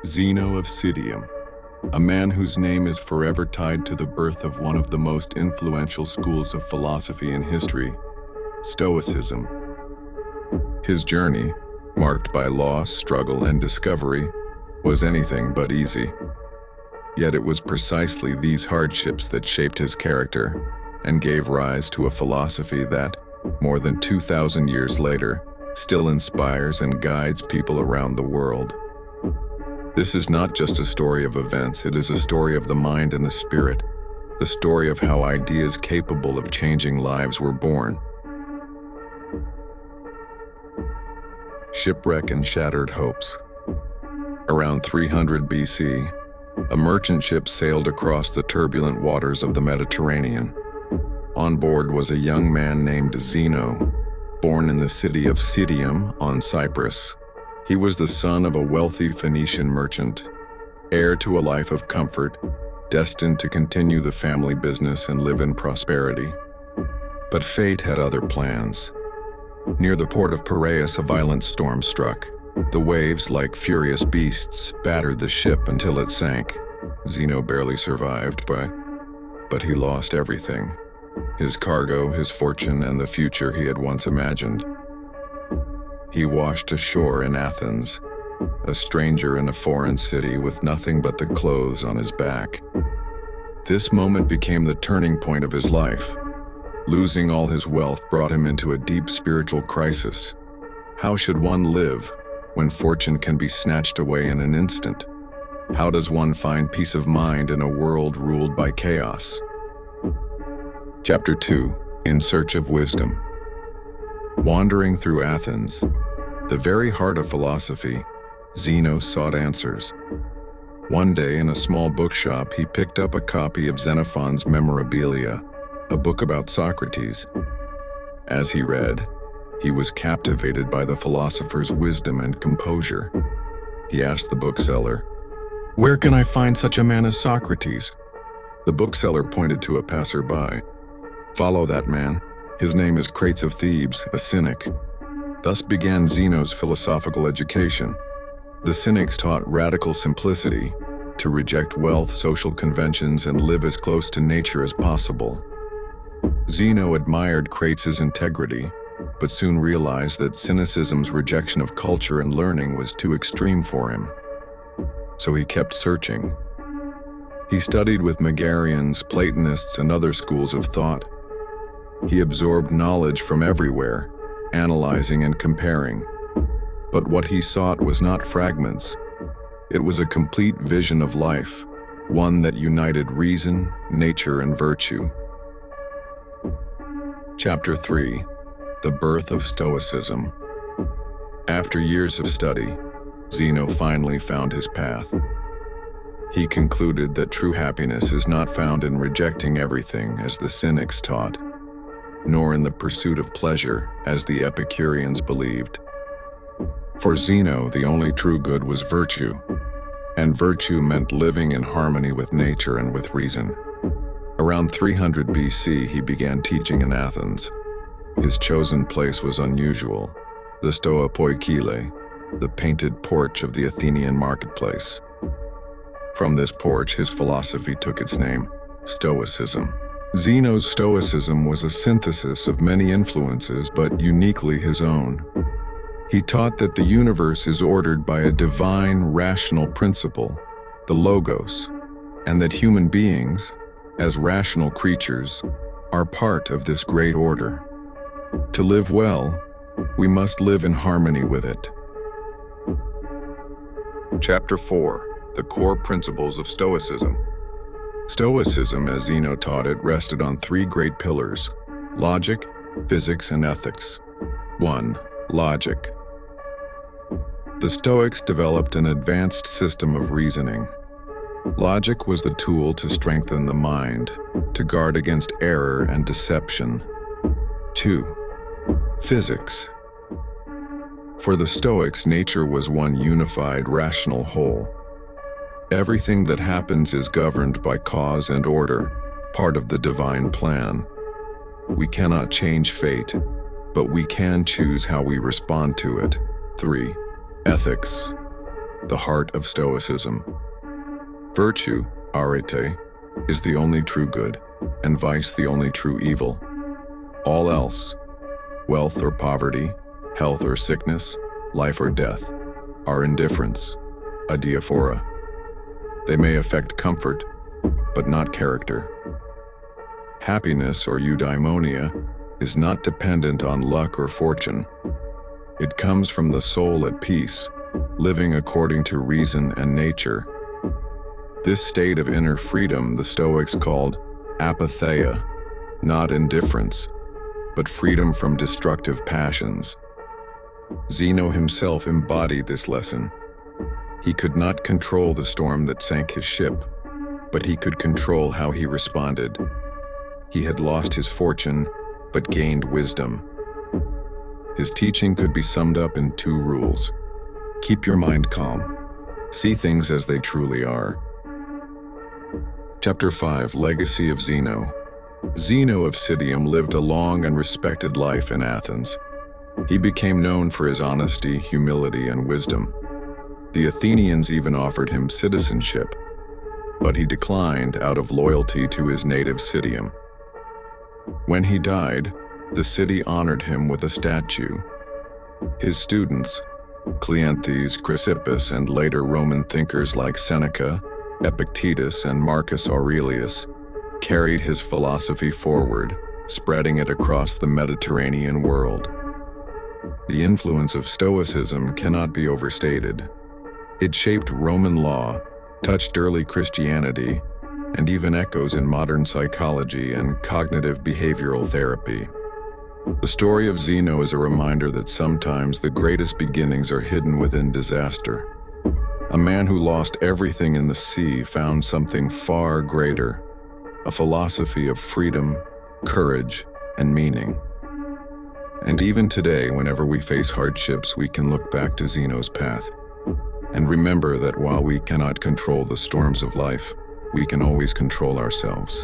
Zeno of Citium, a man whose name is forever tied to the birth of one of the most influential schools of philosophy in history, Stoicism. His journey, marked by loss, struggle, and discovery, was anything but easy. Yet it was precisely these hardships that shaped his character and gave rise to a philosophy that, more than 2,000 years later, still inspires and guides people around the world. This is not just a story of events, it is a story of the mind and the spirit, the story of how ideas capable of changing lives were born. Shipwreck and shattered hopes. Around 300 BC, a merchant ship sailed across the turbulent waters of the Mediterranean. On board was a young man named Zeno, born in the city of Citium on Cyprus. He was the son of a wealthy Phoenician merchant, heir to a life of comfort, destined to continue the family business and live in prosperity. But fate had other plans. Near the port of Piraeus, a violent storm struck. The waves, like furious beasts, battered the ship until it sank. Zeno barely survived, but he lost everything. His cargo, his fortune, and the future he had once imagined. He washed ashore in Athens, a stranger in a foreign city with nothing but the clothes on his back. This moment became the turning point of his life. Losing all his wealth brought him into a deep spiritual crisis. How should one live when fortune can be snatched away in an instant? How does one find peace of mind in a world ruled by chaos? Chapter 2. In Search of Wisdom. Wandering through Athens, the very heart of philosophy, Zeno sought answers. One day in a small bookshop, he picked up a copy of Xenophon's Memorabilia, a book about Socrates. As he read, he was captivated by the philosopher's wisdom and composure. He asked the bookseller, "Where can I find such a man as Socrates?" The bookseller pointed to a passerby. "Follow that man. His name is Crates of Thebes, a cynic." Thus began Zeno's philosophical education. The cynics taught radical simplicity, to reject wealth, social conventions, and live as close to nature as possible. Zeno admired Crates' integrity, but soon realized that cynicism's rejection of culture and learning was too extreme for him. So he kept searching. He studied with Megarians, Platonists, and other schools of thought. He absorbed knowledge from everywhere, analyzing and comparing. But what he sought was not fragments. It was a complete vision of life, one that united reason, nature, and virtue. Chapter 3. The Birth of Stoicism. After years of study, Zeno finally found his path. He concluded that true happiness is not found in rejecting everything as the cynics taught, nor in the pursuit of pleasure as the Epicureans believed. For Zeno, the only true good was virtue, and virtue meant living in harmony with nature and with reason. Around 300 BC, he began teaching in Athens. His chosen place was unusual, the Stoa Poikile, the painted porch of the Athenian marketplace. From this porch, his philosophy took its name, Stoicism. Zeno's Stoicism was a synthesis of many influences, but uniquely his own. He taught that the universe is ordered by a divine, rational principle, the Logos, and that human beings, as rational creatures, are part of this great order. To live well, we must live in harmony with it. Chapter 4. The Core Principles of Stoicism. Stoicism, as Zeno taught it, rested on three great pillars: logic, physics, and ethics. 1. Logic. The Stoics developed an advanced system of reasoning. Logic was the tool to strengthen the mind, to guard against error and deception. 2. Physics. For the Stoics, nature was one unified, rational whole. Everything that happens is governed by cause and order, part of the divine plan. We cannot change fate, but we can choose how we respond to it. 3. Ethics. the heart of Stoicism. Virtue, arete, is the only true good, and vice the only true evil. All else, wealth or poverty, health or sickness, life or death, are indifference, adiaphora. They may affect comfort, but not character. Happiness or eudaimonia is not dependent on luck or fortune. It comes from the soul at peace, living according to reason and nature. This state of inner freedom the Stoics called apatheia, not indifference, but freedom from destructive passions. Zeno himself embodied this lesson. He could not control the storm that sank his ship, but he could control how he responded. He had lost his fortune, but gained wisdom. His teaching could be summed up in 2 rules. Keep your mind calm. See things as they truly are. Chapter 5, Legacy of Zeno. Zeno of Citium lived a long and respected life in Athens. He became known for his honesty, humility, and wisdom. The Athenians even offered him citizenship, but he declined out of loyalty to his native Citium. When he died, the city honored him with a statue. His students, Cleanthes, Chrysippus, and later Roman thinkers like Seneca, Epictetus, and Marcus Aurelius, carried his philosophy forward, spreading it across the Mediterranean world. The influence of Stoicism cannot be overstated. It shaped Roman law, touched early Christianity, and even echoes in modern psychology and cognitive behavioral therapy. The story of Zeno is a reminder that sometimes the greatest beginnings are hidden within disaster. A man who lost everything in the sea found something far greater, a philosophy of freedom, courage, and meaning. And even today, whenever we face hardships, we can look back to Zeno's path and remember that while we cannot control the storms of life, we can always control ourselves.